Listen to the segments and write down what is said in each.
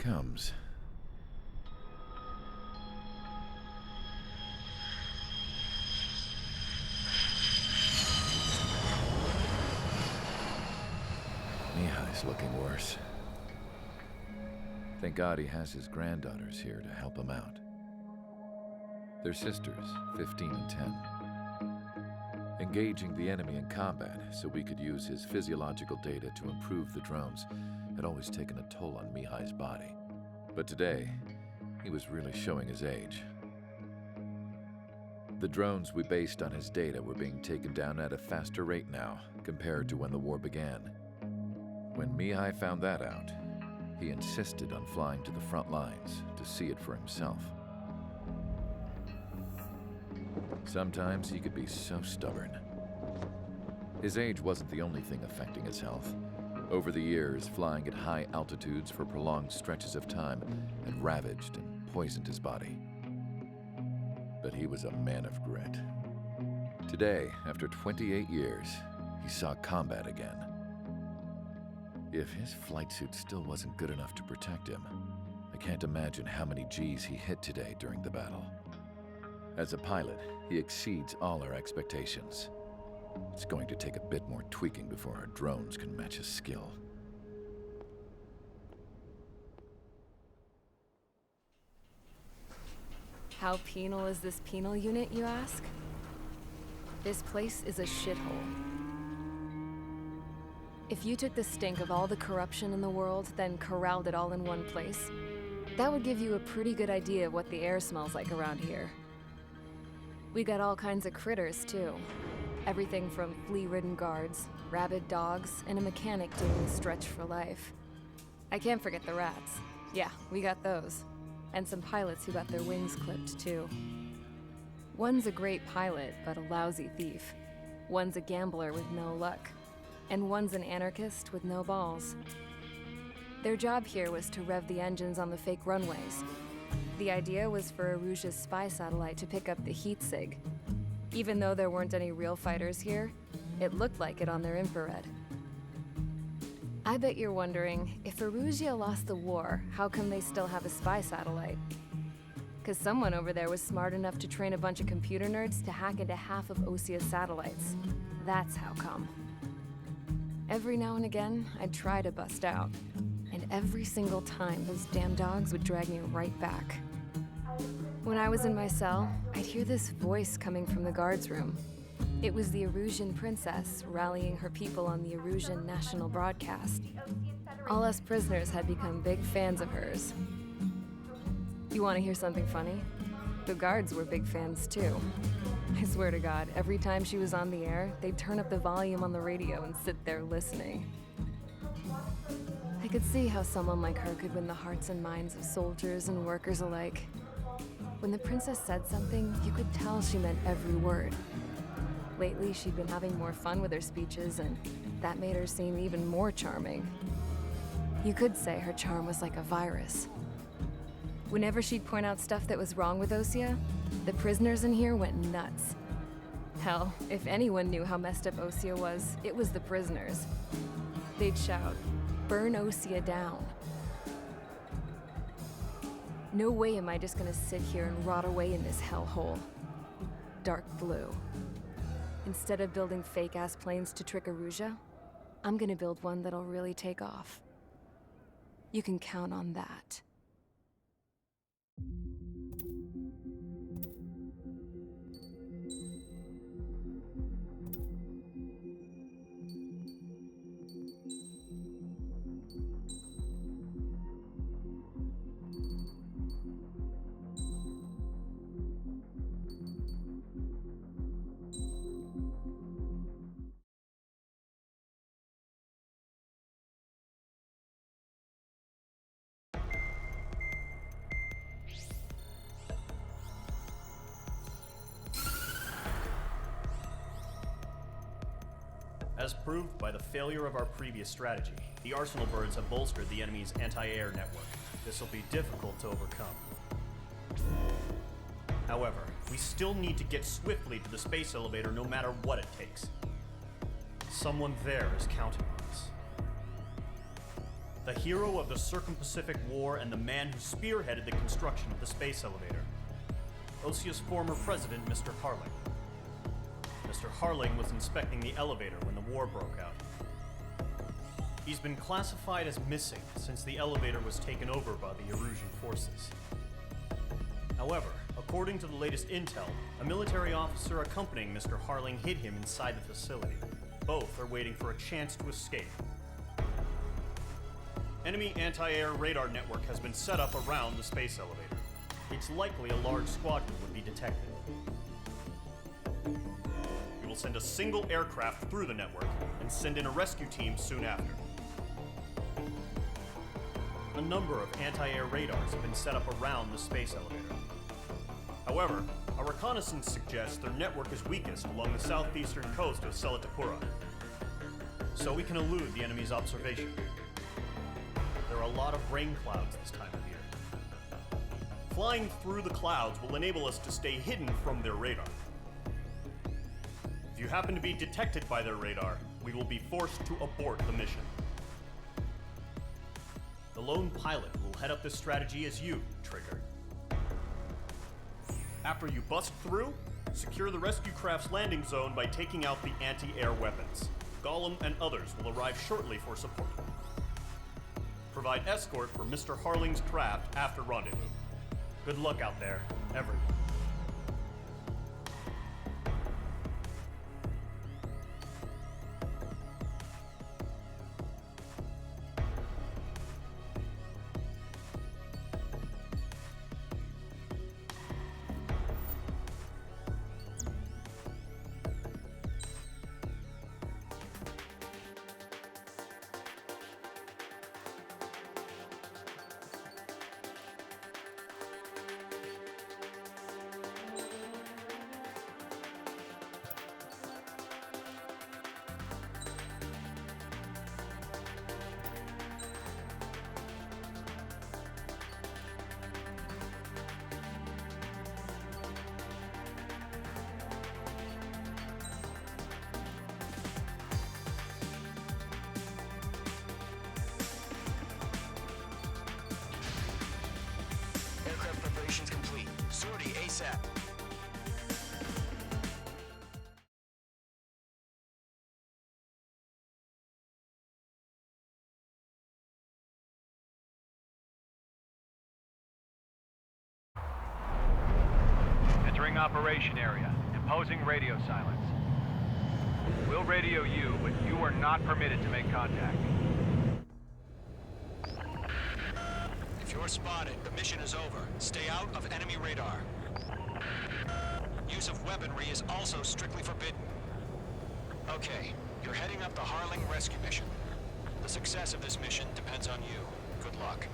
comes. Mihai's looking worse. Thank God he has his granddaughters here to help him out. They're sisters, 15 and 10. Engaging the enemy in combat so we could use his physiological data to improve the drones had always taken a toll on Mihai's body. But today, he was really showing his age. The drones we based on his data were being taken down at a faster rate now compared to when the war began. When Mihai found that out, he insisted on flying to the front lines to see it for himself. Sometimes he could be so stubborn. His age wasn't the only thing affecting his health. Over the years, flying at high altitudes for prolonged stretches of time had ravaged and poisoned his body. But he was a man of grit. Today, after 28 years, he saw combat again. If his flight suit still wasn't good enough to protect him, I can't imagine how many Gs he hit today during the battle. As a pilot, he exceeds all our expectations. It's going to take a bit more tweaking before our drones can match his skill. How penal is this penal unit, you ask? This place is a shithole. If you took the stink of all the corruption in the world, then corralled it all in one place, that would give you a pretty good idea of what the air smells like around here. We got all kinds of critters, too. Everything from flea-ridden guards, rabid dogs, and a mechanic doing stretch for life. I can't forget the rats. Yeah, we got those. And some pilots who got their wings clipped, too. One's a great pilot, but a lousy thief. One's a gambler with no luck. And one's an anarchist with no balls. Their job here was to rev the engines on the fake runways. The idea was for Aruja's spy satellite to pick up the heat sig. Even though there weren't any real fighters here, it looked like it on their infrared. I bet you're wondering, if Aruja lost the war, how come they still have a spy satellite? 'Cause someone over there was smart enough to train a bunch of computer nerds to hack into half of Osia's satellites. That's how come. Every now and again, I'd try to bust out. And every single time, those damn dogs would drag me right back. When I was in my cell, I'd hear this voice coming from the guards room. It was the Arusian princess rallying her people on the Arusian national broadcast. All us prisoners had become big fans of hers. You want to hear something funny? The guards were big fans too. I swear to God, every time she was on the air, they'd turn up the volume on the radio and sit there listening. I could see how someone like her could win the hearts and minds of soldiers and workers alike. When the princess said something, you could tell she meant every word. Lately, she'd been having more fun with her speeches, and that made her seem even more charming. You could say her charm was like a virus. Whenever she'd point out stuff that was wrong with Osia, the prisoners in here went nuts. Hell, if anyone knew how messed up Osia was, it was the prisoners. They'd shout, "Burn Osia down." No way am I just gonna sit here and rot away in this hellhole. Dark blue. Instead of building fake-ass planes to trick Aruja, I'm gonna build one that'll really take off. You can count on that. As proved by the failure of our previous strategy, the Arsenal birds have bolstered the enemy's anti-air network. This will be difficult to overcome. However, we still need to get swiftly to the space elevator no matter what it takes. Someone there is counting on us. the hero of the Circum-Pacific War and the man who spearheaded the construction of the space elevator. OSEA's former president, Mr. Harling. Mr. Harling was inspecting the elevator when the war broke out. He's been classified as missing since the elevator was taken over by the Erusian forces. However, according to the latest intel, a military officer accompanying Mr. Harling hid him inside the facility. Both are waiting for a chance to escape. Enemy anti-air radar network has been set up around the space elevator. It's likely a large squadron would be detected. We will send a single aircraft through the network and send in a rescue team soon after. A number of anti-air radars have been set up around the space elevator. However, our reconnaissance suggests their network is weakest along the southeastern coast of Selatapura, so we can elude the enemy's observation. There are a lot of rain clouds this time of year. Flying through the clouds will enable us to stay hidden from their radar. If you happen to be detected by their radar, we will be forced to abort the mission. The lone pilot will head up this strategy as you, Trigger. After you bust through, secure the rescue craft's landing zone by taking out the anti-air weapons. Gollum and others will arrive shortly for support. Provide escort for Mr. Harling's craft after rendezvous. Good luck out there, everyone. Aircraft preparations complete. Sortie ASAP. Entering operation area. Imposing radio silence. We'll radio you, but you are not permitted to make contact. If you're spotted, the mission is over. Stay out of enemy radar. Use of weaponry is also strictly forbidden. Okay, you're heading up the Harling rescue mission. The success of this mission depends on you. Good luck.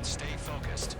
Stay focused.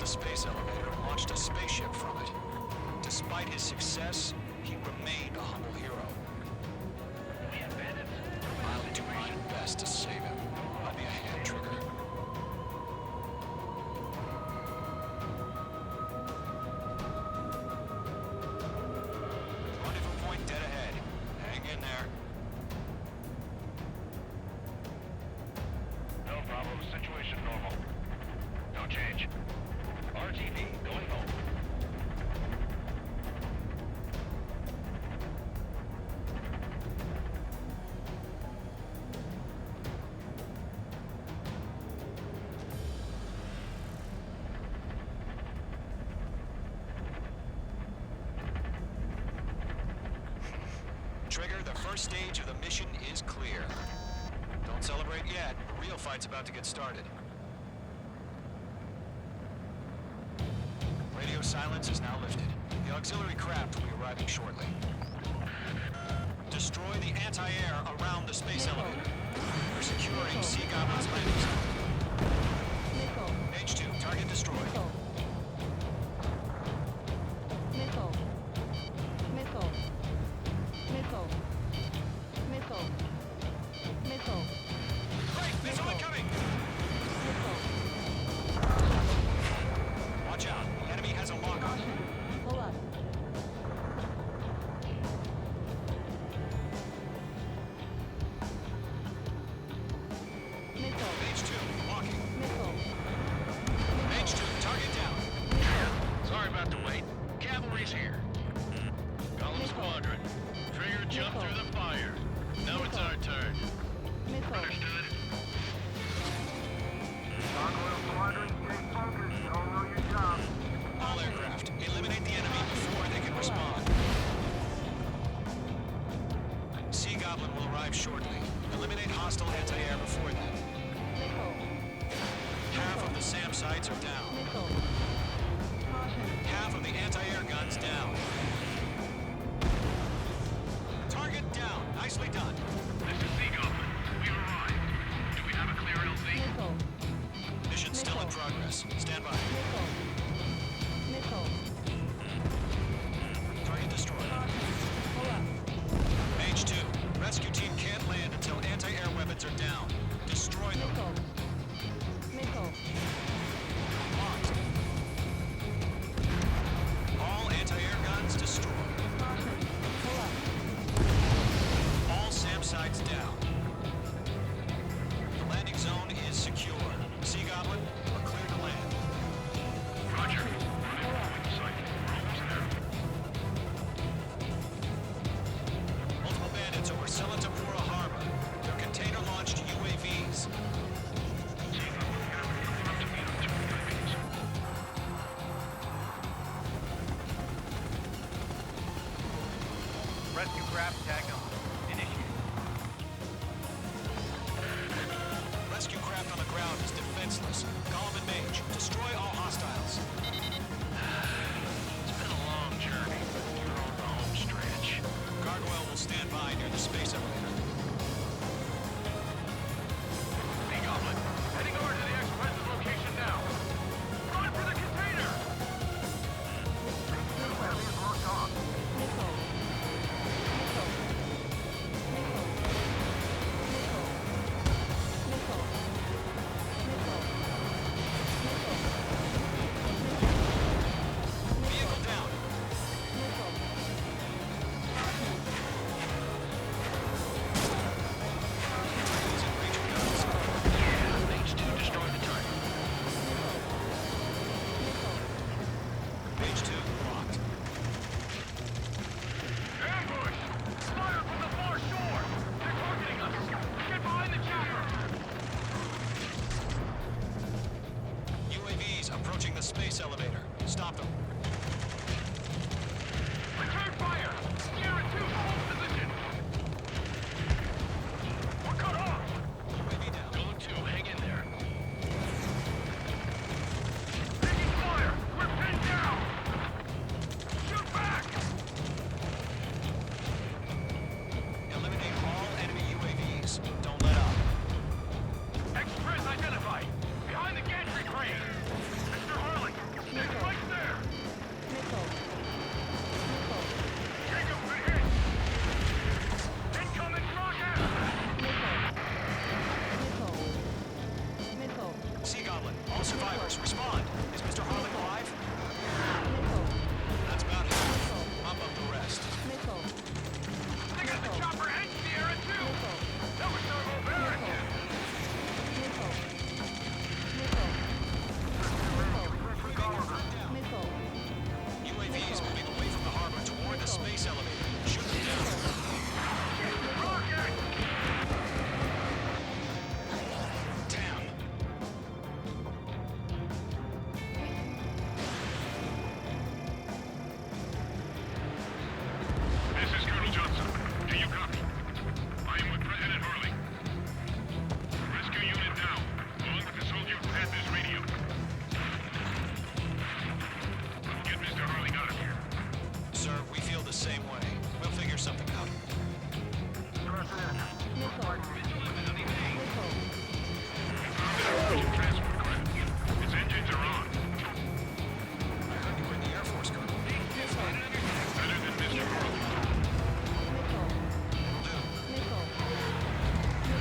the space elevator and launched a spaceship from it. Despite his success, he remained a humble hero. I'll do my best to save him. Let me a hand, Trigger. Rendezvous point dead ahead. Hang in there. No problem. Situation normal. No change. RTV going home. Trigger, the first stage of the mission is clear. Don't celebrate yet. The real fight's about to get started. Radio silence is now lifted. The auxiliary craft will be arriving shortly. Destroy the anti-air around the space elevator. We're securing Sea Goblin's landing zone. H2, target destroyed. Great, missile incoming! Watch out, the enemy has a locker. H2, walking. H2, target down. Sorry about the wait. Cavalry's here. Column squadron. Trigger jumped through the fire. Now it's our turn. Understood. All aircraft, eliminate the enemy before they can respond. Sea Goblin will arrive shortly. Eliminate hostile anti-air before then. Half of the SAM sites are down. Half of the anti-air guns down. Target down. Nicely done. This is Sea Goblin. We've arrived. Do we have a clear LZ? Mission still in progress. Stand by. Target destroyed. H2. Rescue team can't land until anti-air weapons are down. Destroy them. Locked. All anti-air guns destroyed. All SAM sites down. The landing zone is secure. Sea Goblin, we're clear to land. Roger. We're almost there. Multiple bandits over Selatapura Harbor. They're container-launched UAVs. Rescue craft tagged on. Initiate. Rescue craft on the ground is defenseless. Column and Mage, destroy all hostiles. It's been a long journey, but you're on the home stretch. Gargoyle will stand by near the space elevator. Sea Goblin, heading over to the ex-president's location now. Run for the container! Vehicle down. Using Ranger guns. Yeah, H2 destroyed the target. H2 locked. Ambush! Fire from the far shore! They're targeting us! Get behind the chopper! UAVs approaching the space elevator. Stop them. Return fire! Sierra 2, hold position! We're cut off! UAV down. Go 2, hang in there. Taking fire! We're pinned down! Shoot back! Eliminate all enemy UAVs. Don't let up. Express identified! Behind the gantry crane! Mr. Harling, Survivors, respond. Is Mr. Harling alive? That's about half. Mop up the rest. They got the chopper and Sierra too! That was Turbo Barricade! UAVs moving away from the harbor toward the space elevator. Shoot them down. Rocket! Damn. This is Colonel Johnson. Do you copy? I am with President Harling. Rescue unit down, along with the soldier who had this radio. Get Mr. Harling out of here. Sir, we feel the same way. We'll figure something out. Transport craft. Its engines are on. I heard you were in the Air Force, Colonel. Better than Mr. Harling.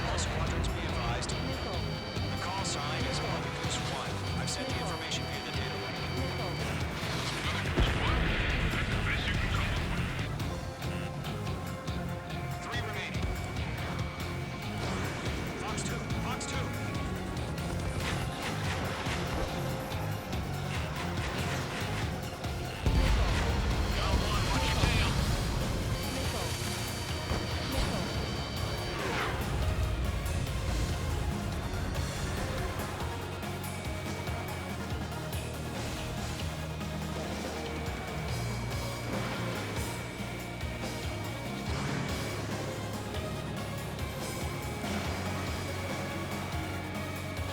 All squadrons be advised. The call sign is Modo 1. I've sent the information via the data link. That's the best you can come up with. 3 remaining. Fox 2. Fox 2.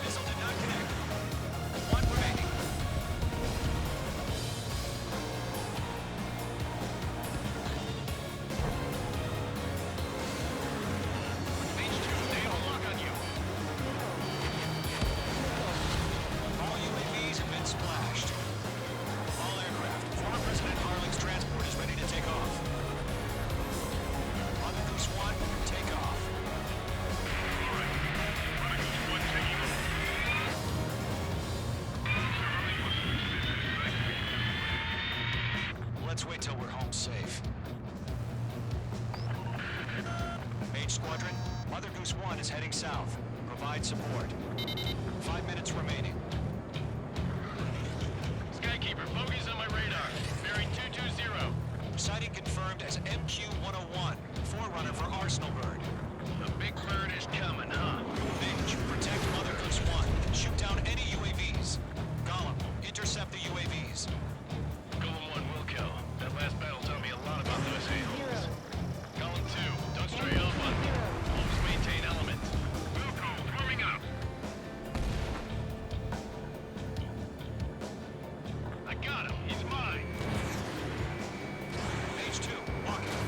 Missile did not connect. 1 remaining. All UAVs have been splashed. All aircraft. Former President Harling's transport is ready to take off. On the Goose 1, take off. One taking over. Mr. Harling must have extended his legs. Let's wait till we're home safe. Mage Squadron, Mother Goose 1 is heading south. Provide support. 5 minutes remaining. Skykeeper, bogeys on my radar. Bearing 220. Sighting confirmed as MQ-101, forerunner for Arsenal Bird. The big bird is coming, huh? Mage, protect Mother Goose 1. Shoot down any UAVs. Gollum, intercept the UAVs. Golem 1 will kill. That last battle taught me a lot about those a-holes. Golem 2, don't stray off on me. Always maintain element. Wilco, warming up. I got him. He's mine. Mage 2, walking.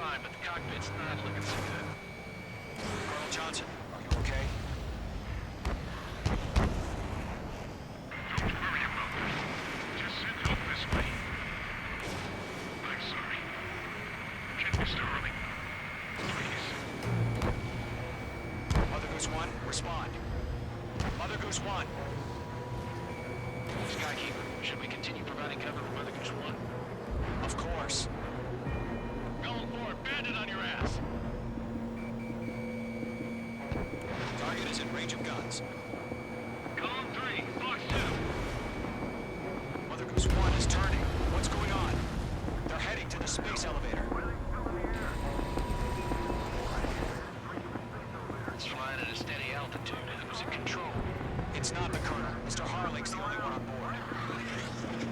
fine, but the cockpit's not looking so good. Colonel Johnson, are you okay? Don't worry about that. Just send help this way. I'm sorry. Can Mr. Hurley? Please. Mother Goose 1, respond. Mother Goose 1. Skykeeper, should we continue providing cover for Mother Goose 1? Of course. Going for it. Bandit on your ass. Target is in range of guns. Column 3, Fox 2. Mother Goose 1 is turning. What's going on? They're heading to the space elevator. It's flying at a steady altitude. Who's in control? It's not the Colonel. Mr. Harling's the only one on board.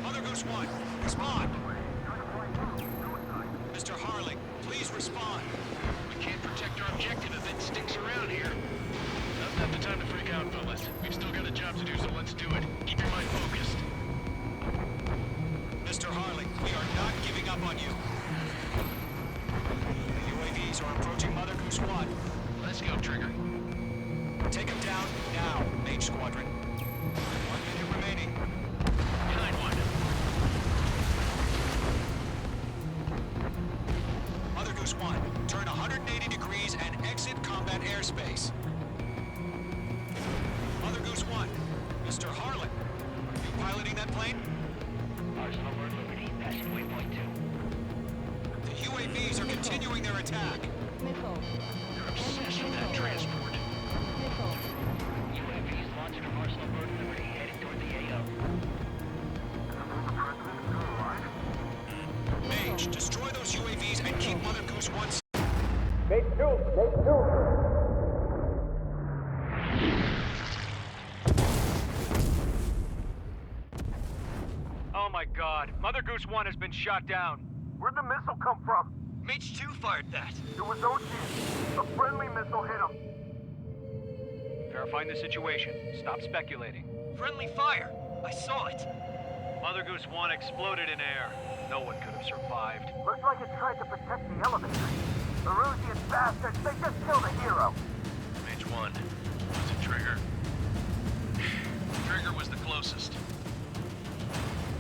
Mother Goose 1, respond! Mr. Harling, please respond. We can't protect our objective if it sticks around here. Now's not the time to freak out, fellas. We've still got a job to do, so let's do it. Keep your mind focused. Mr. Harling, we are not giving up on you. The UAVs are approaching Mother Goose 1. Let's go, Trigger. Take them down now, Mage Squadron. 1 minute remaining. Behind one. Mother Goose 1, turn 180 degrees and exit combat airspace. Mother Goose 1, Mr. Harlan, are you piloting that plane? Arsenal Word Liberty, passing waypoint 2. The UAVs are continuing their attack. You're obsessed with that transport. UAVs launching from Arsenal Word Liberty, heading toward the AO. Mage, destroy those UAVs and keep Mother Goose 1 safe. Oh my god, Mother Goose 1 has been shot down. Where'd the missile come from? Mage 2 fired that. It was OG. A friendly missile hit him. Verifying the situation. Stop speculating. Friendly fire. I saw it. Mother Goose 1 exploded in air. No one could have survived. Looks like it tried to protect the elevator. The Erusian bastards, they just killed a hero. Mage 1. Was it Trigger? Trigger was the closest.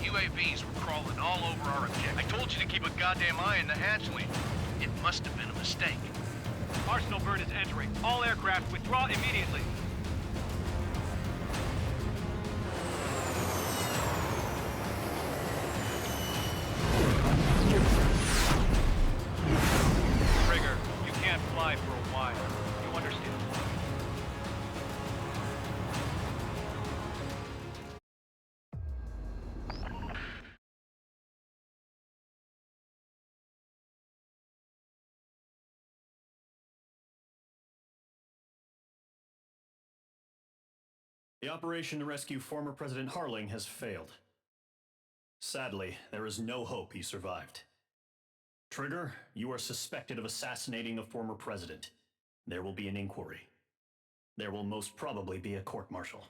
UAVs were crawling all over our objective. I told you to keep a goddamn eye in the hatchling. It must have been a mistake. Arsenal Bird is entering. All aircraft withdraw immediately. Trigger, you can't fly for a while. You understand? The operation to rescue former President Harling has failed. Sadly, there is no hope he survived. Trigger, you are suspected of assassinating a former president. There will be an inquiry. There will most probably be a court-martial.